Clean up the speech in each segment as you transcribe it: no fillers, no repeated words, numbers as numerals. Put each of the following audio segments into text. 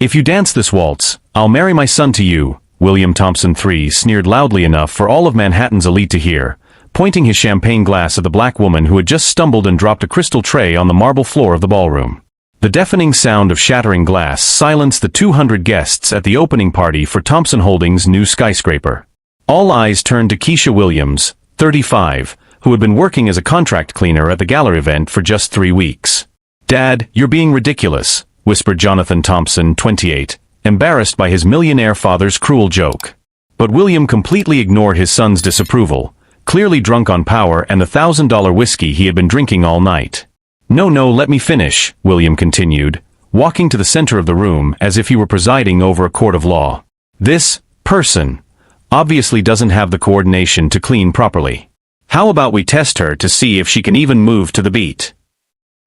"If you dance this waltz, I'll marry my son to you," William Thompson III sneered loudly enough for all of Manhattan's elite to hear, pointing his champagne glass at the black woman who had just stumbled and dropped a crystal tray on the marble floor of the ballroom. The deafening sound of shattering glass silenced the 200 guests at the opening party for Thompson Holdings' new skyscraper. All eyes turned to Keisha Williams, 35, who had been working as a contract cleaner at the gala event for just 3 weeks. "Dad, you're being ridiculous," whispered Jonathan Thompson, 28, embarrassed by his millionaire father's cruel joke. But William completely ignored his son's disapproval, clearly drunk on power and the $1,000 whiskey he had been drinking all night. "No, let me finish," William continued, walking to the center of the room as if he were presiding over a court of law. "This person obviously doesn't have the coordination to clean properly. How about we test her to see if she can even move to the beat?"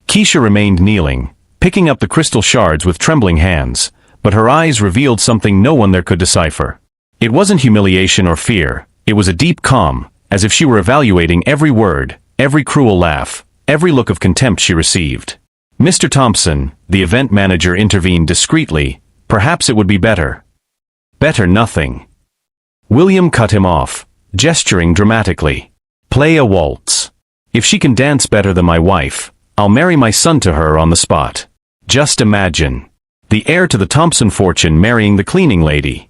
Keisha remained kneeling, picking up the crystal shards with trembling hands, but her eyes revealed something no one there could decipher. It wasn't humiliation or fear, it was a deep calm, as if she were evaluating every word, every cruel laugh, every look of contempt she received. "Mr. Thompson," the event manager intervened discreetly, "perhaps it would be better." "Better nothing." William cut him off, gesturing dramatically. "Play a waltz. If she can dance better than my wife, I'll marry my son to her on the spot. Just imagine. The heir to the Thompson fortune marrying the cleaning lady."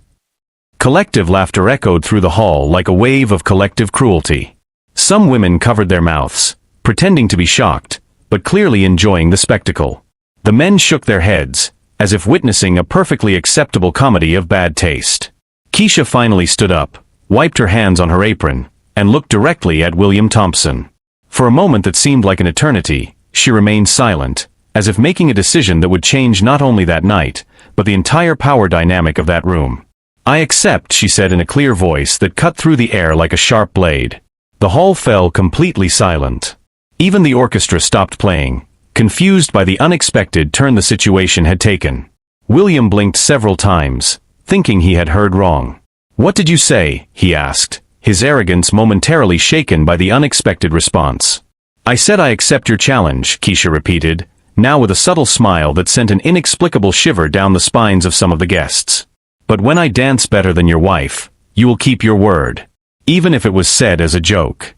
Collective laughter echoed through the hall like a wave of collective cruelty. Some women covered their mouths, pretending to be shocked, but clearly enjoying the spectacle. The men shook their heads, as if witnessing a perfectly acceptable comedy of bad taste. Keisha finally stood up, wiped her hands on her apron, and looked directly at William Thompson. For a moment that seemed like an eternity, she remained silent, as if making a decision that would change not only that night, but the entire power dynamic of that room. "I accept," she said in a clear voice that cut through the air like a sharp blade. The hall fell completely silent. Even the orchestra stopped playing, confused by the unexpected turn the situation had taken. William blinked several times, thinking he had heard wrong. "What did you say?" he asked, his arrogance momentarily shaken by the unexpected response. "I said I accept your challenge," Keisha repeated, now with a subtle smile that sent an inexplicable shiver down the spines of some of the guests. "But when I dance better than your wife, you will keep your word, even if it was said as a joke."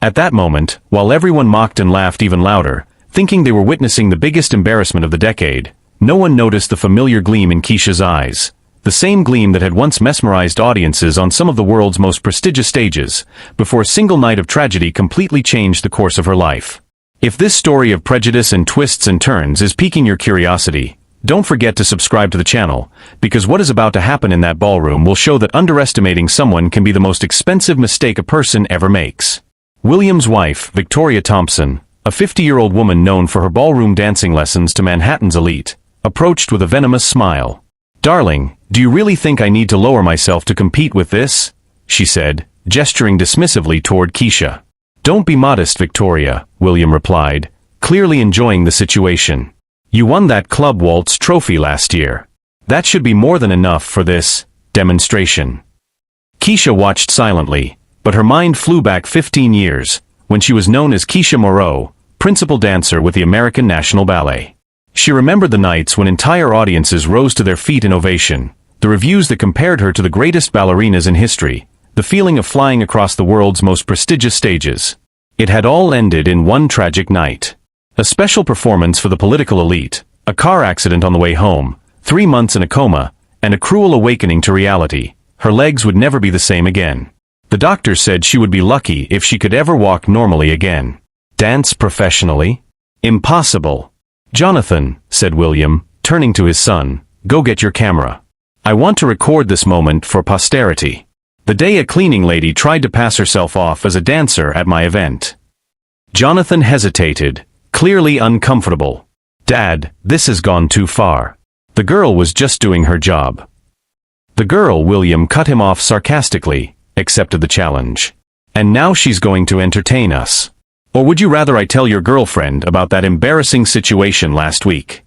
At that moment, while everyone mocked and laughed even louder, thinking they were witnessing the biggest embarrassment of the decade, no one noticed the familiar gleam in Keisha's eyes, the same gleam that had once mesmerized audiences on some of the world's most prestigious stages, before a single night of tragedy completely changed the course of her life. If this story of prejudice and twists and turns is piquing your curiosity, don't forget to subscribe to the channel, because what is about to happen in that ballroom will show that underestimating someone can be the most expensive mistake a person ever makes. William's wife, Victoria Thompson, a 50-year-old woman known for her ballroom dancing lessons to Manhattan's elite, approached with a venomous smile. "Darling, do you really think I need to lower myself to compete with this?" she said, gesturing dismissively toward Keisha. "Don't be modest, Victoria," William replied, clearly enjoying the situation. "You won that Club Waltz trophy last year. That should be more than enough for this demonstration." Keisha watched silently, but her mind flew back 15 years, when she was known as Keisha Moreau, principal dancer with the American National Ballet. She remembered the nights when entire audiences rose to their feet in ovation, the reviews that compared her to the greatest ballerinas in history, the feeling of flying across the world's most prestigious stages. It had all ended in one tragic night. A special performance for the political elite, a car accident on the way home, 3 months in a coma, and a cruel awakening to reality. Her legs would never be the same again. The doctor said she would be lucky if she could ever walk normally again. Dance professionally? Impossible. "Jonathan," said William, turning to his son, "go get your camera. I want to record this moment for posterity. The day a cleaning lady tried to pass herself off as a dancer at my event." Jonathan hesitated, clearly uncomfortable. "Dad, this has gone too far. The girl was just doing her job." "The girl," William cut him off sarcastically, accepted the challenge. "And now she's going to entertain us. Or would you rather I tell your girlfriend about that embarrassing situation last week?"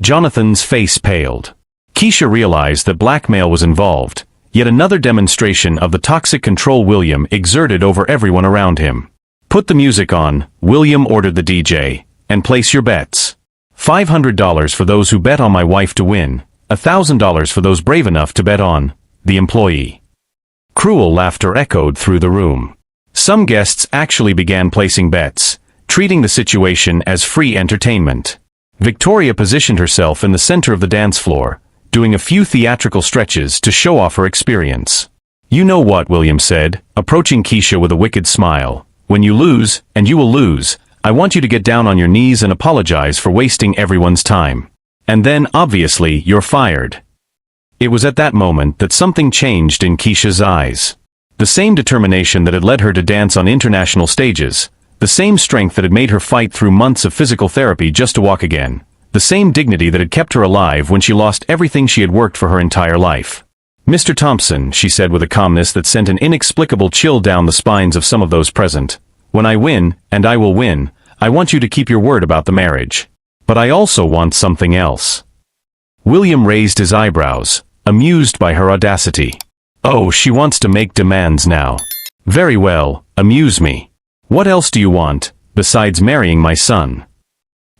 Jonathan's face paled. Keisha realized that blackmail was involved, yet another demonstration of the toxic control William exerted over everyone around him. "Put the music on," William ordered the DJ, "and place your bets. $500 for those who bet on my wife to win, $1,000 for those brave enough to bet on the employee. Cruel laughter echoed through the room. Some guests actually began placing bets, treating the situation as free entertainment. Victoria positioned herself in the center of the dance floor, doing a few theatrical stretches to show off her experience. "You know what," William said, approaching Keisha with a wicked smile. "When you lose, and you will lose, I want you to get down on your knees and apologize for wasting everyone's time. And then, obviously, you're fired." It was at that moment that something changed in Keisha's eyes. The same determination that had led her to dance on international stages, the same strength that had made her fight through months of physical therapy just to walk again, the same dignity that had kept her alive when she lost everything she had worked for her entire life. "Mr. Thompson," she said with a calmness that sent an inexplicable chill down the spines of some of those present, "when I win, and I will win, I want you to keep your word about the marriage. But I also want something else." William raised his eyebrows, amused by her audacity. "Oh, she wants to make demands now. Very well, amuse me. What else do you want, besides marrying my son?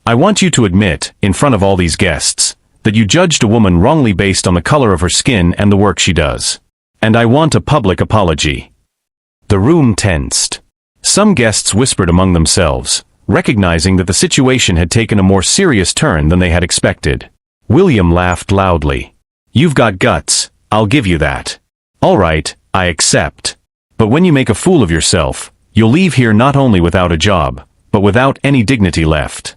I want you to admit, in front of all these guests, that you judged a woman wrongly based on the color of her skin and the work she does. And I want a public apology." The room tensed. Some guests whispered among themselves, recognizing that the situation had taken a more serious turn than they had expected. William laughed loudly. "You've got guts, I'll give you that. All right, I accept. But when you make a fool of yourself, you'll leave here not only without a job, but without any dignity left."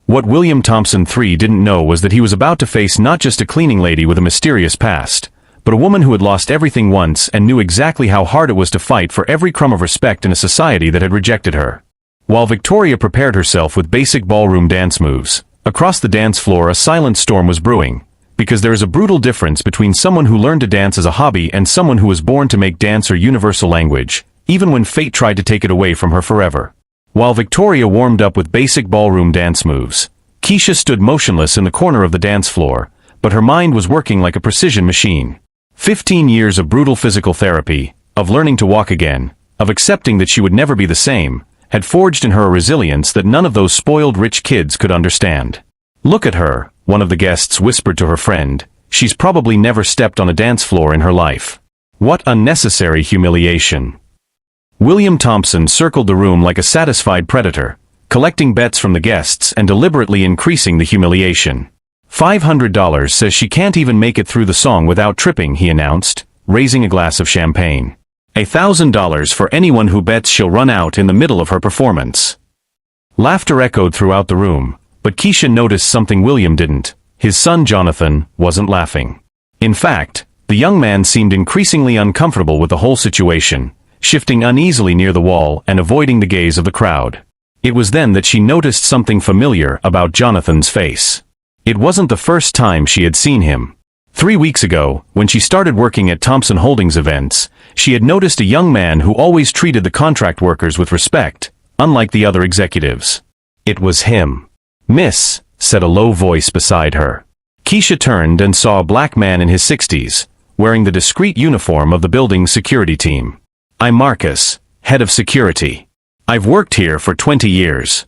What William Thompson III didn't know was that he was about to face not just a cleaning lady with a mysterious past, but a woman who had lost everything once and knew exactly how hard it was to fight for every crumb of respect in a society that had rejected her. While Victoria prepared herself with basic ballroom dance moves, across the dance floor a silent storm was brewing, because there is a brutal difference between someone who learned to dance as a hobby and someone who was born to make dance her universal language, even when fate tried to take it away from her forever. While Victoria warmed up with basic ballroom dance moves, Keisha stood motionless in the corner of the dance floor, but her mind was working like a precision machine. 15 years of brutal physical therapy, of learning to walk again, of accepting that she would never be the same, had forged in her a resilience that none of those spoiled rich kids could understand. "Look at her," one of the guests whispered to her friend. "She's probably never stepped on a dance floor in her life. What unnecessary humiliation." William Thompson circled the room like a satisfied predator, collecting bets from the guests and deliberately increasing the humiliation. $500 says she can't even make it through the song without tripping, he announced, raising a glass of champagne. $1,000 for anyone who bets she'll run out in the middle of her performance. Laughter echoed throughout the room, but Keisha noticed something William didn't. His son Jonathan wasn't laughing. In fact, the young man seemed increasingly uncomfortable with the whole situation, shifting uneasily near the wall and avoiding the gaze of the crowd. It was then that she noticed something familiar about Jonathan's face. It wasn't the first time she had seen him. 3 weeks ago, when she started working at Thompson Holdings events, she had noticed a young man who always treated the contract workers with respect, unlike the other executives. It was him. "Miss," said a low voice beside her. Keisha turned and saw a black man in his 60s, wearing the discreet uniform of the building's security team. "I'm Marcus, head of security. I've worked here for 20 years.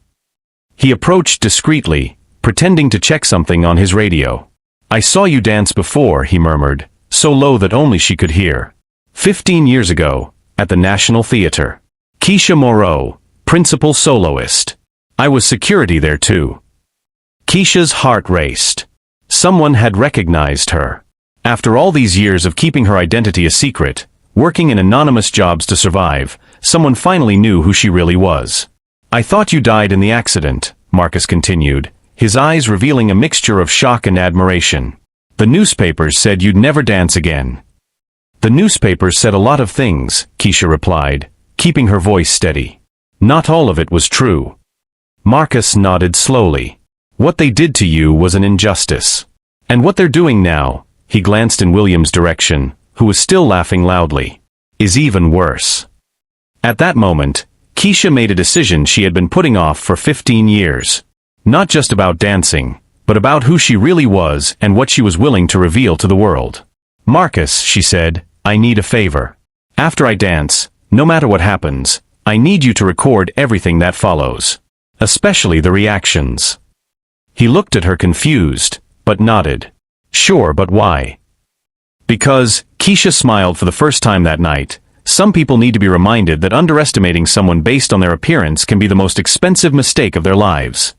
He approached discreetly, pretending to check something on his radio. "I saw you dance before," he murmured, so low that only she could hear. 15 years ago, at the National Theater. Keisha Moreau, principal soloist. I was security there too." Keisha's heart raced. Someone had recognized her. After all these years of keeping her identity a secret, working in anonymous jobs to survive, someone finally knew who she really was. "I thought you died in the accident," Marcus continued, his eyes revealing a mixture of shock and admiration. "The newspapers said you'd never dance again." "The newspapers said a lot of things," Keisha replied, keeping her voice steady. "Not all of it was true." Marcus nodded slowly. "What they did to you was an injustice. And what they're doing now," he glanced in William's direction, who was still laughing loudly, "is even worse." At that moment, Keisha made a decision she had been putting off for 15 years. Not just about dancing, but about who she really was and what she was willing to reveal to the world. "Marcus," she said, "I need a favor. After I dance, no matter what happens, I need you to record everything that follows. Especially the reactions." He looked at her confused, but nodded. Sure, but why? Because, Keisha smiled for the first time that night, some people need to be reminded that underestimating someone based on their appearance can be the most expensive mistake of their lives.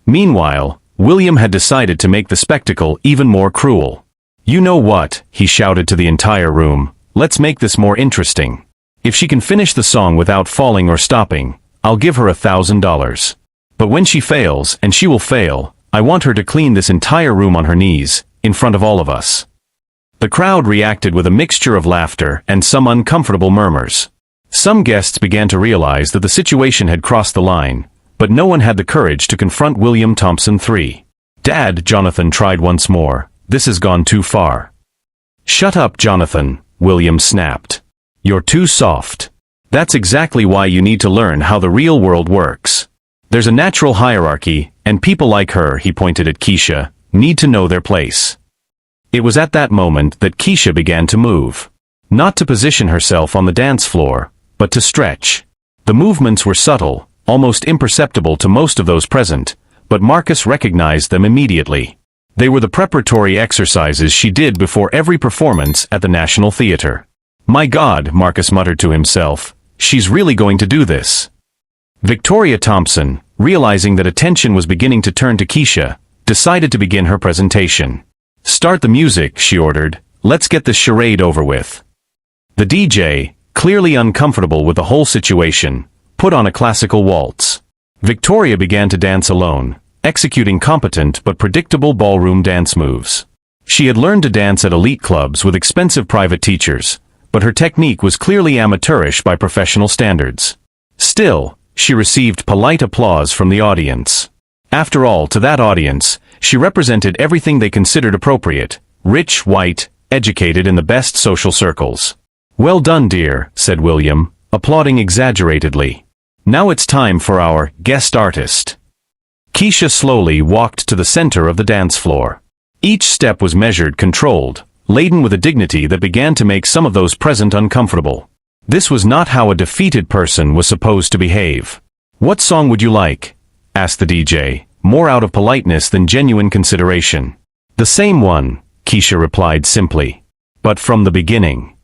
Meanwhile, William had decided to make the spectacle even more cruel. You know what, he shouted to the entire room, let's make this more interesting. If she can finish the song without falling or stopping, I'll give her $1,000. But when she fails, and she will fail, I want her to clean this entire room on her knees, in front of all of us. The crowd reacted with a mixture of laughter and some uncomfortable murmurs. Some guests began to realize that the situation had crossed the line, but no one had the courage to confront William Thompson III. Dad, Jonathan tried once more, this has gone too far. Shut up, Jonathan, William snapped. You're too soft. That's exactly why you need to learn how the real world works. There's a natural hierarchy, and people like her, he pointed at Keisha, need to know their place. It was at that moment that Keisha began to move. Not to position herself on the dance floor, but to stretch. The movements were subtle, almost imperceptible to most of those present, but Marcus recognized them immediately. They were the preparatory exercises she did before every performance at the National Theater. My God, Marcus muttered to himself, she's really going to do this. Victoria Thompson, realizing that attention was beginning to turn to Keisha, decided to begin her presentation. Start the music, she ordered. Let's get this charade over with. The DJ, clearly uncomfortable with the whole situation, put on a classical waltz. Victoria began to dance alone, executing competent but predictable ballroom dance moves. She had learned to dance at elite clubs with expensive private teachers, but her technique was clearly amateurish by professional standards. Still, she received polite applause from the audience. After all, to that audience, she represented everything they considered appropriate, rich, white, educated in the best social circles. Well done, dear, said William, applauding exaggeratedly. Now it's time for our guest artist. Keisha slowly walked to the center of the dance floor. Each step was measured, controlled, laden with a dignity that began to make some of those present uncomfortable. This was not how a defeated person was supposed to behave. What song would you like? Asked the DJ, more out of politeness than genuine consideration. The same one, Keisha replied simply. But from the beginning.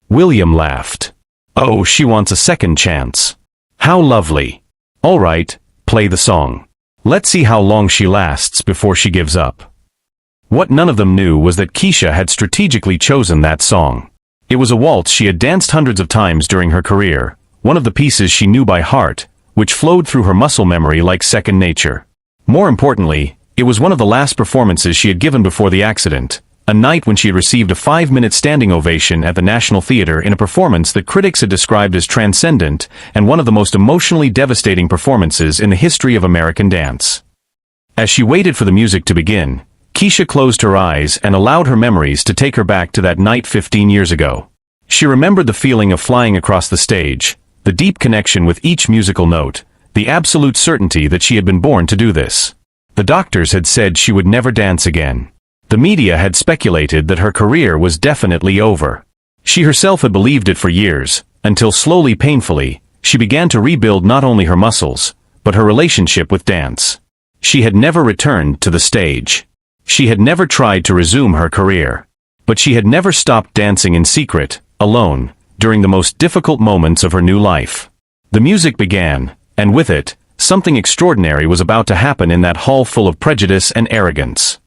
William laughed. Oh, she wants a second chance. How lovely. All right, play the song. Let's see how long she lasts before she gives up. What none of them knew was that Keisha had strategically chosen that song. It was a waltz she had danced hundreds of times during her career, one of the pieces she knew by heart, which flowed through her muscle memory like second nature. More importantly, it was one of the last performances she had given before the accident, a night when she had received a 5-minute standing ovation at the National Theater in a performance that critics had described as transcendent and one of the most emotionally devastating performances in the history of American dance. As she waited for the music to begin, Keisha closed her eyes and allowed her memories to take her back to that night 15 years ago. She remembered the feeling of flying across the stage, the deep connection with each musical note, the absolute certainty that she had been born to do this. The doctors had said she would never dance again. The media had speculated that her career was definitely over. She herself had believed it for years, until slowly, painfully, she began to rebuild not only her muscles, but her relationship with dance. She had never returned to the stage. She had never tried to resume her career. But she had never stopped dancing in secret, alone, during the most difficult moments of her new life. The music began, and with it, something extraordinary was about to happen in that hall full of prejudice and arrogance.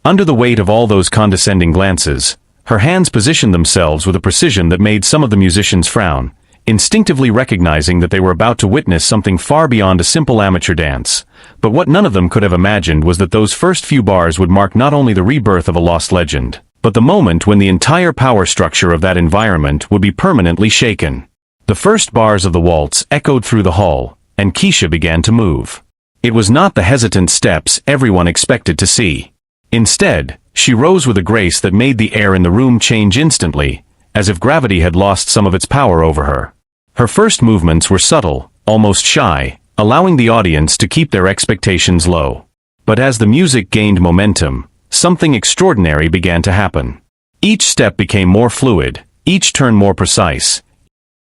Under the weight of all those condescending glances, her hands positioned themselves with a precision that made some of the musicians frown, instinctively recognizing that they were about to witness something far beyond a simple amateur dance. But what none of them could have imagined was that those first few bars would mark not only the rebirth of a lost legend, but the moment when the entire power structure of that environment would be permanently shaken. The first bars of the waltz echoed through the hall, and Keisha began to move. It was not the hesitant steps everyone expected to see. Instead, she rose with a grace that made the air in the room change instantly, as if gravity had lost some of its power over her. Her first movements were subtle, almost shy, allowing the audience to keep their expectations low. But as the music gained momentum, something extraordinary began to happen. Each step became more fluid, each turn more precise,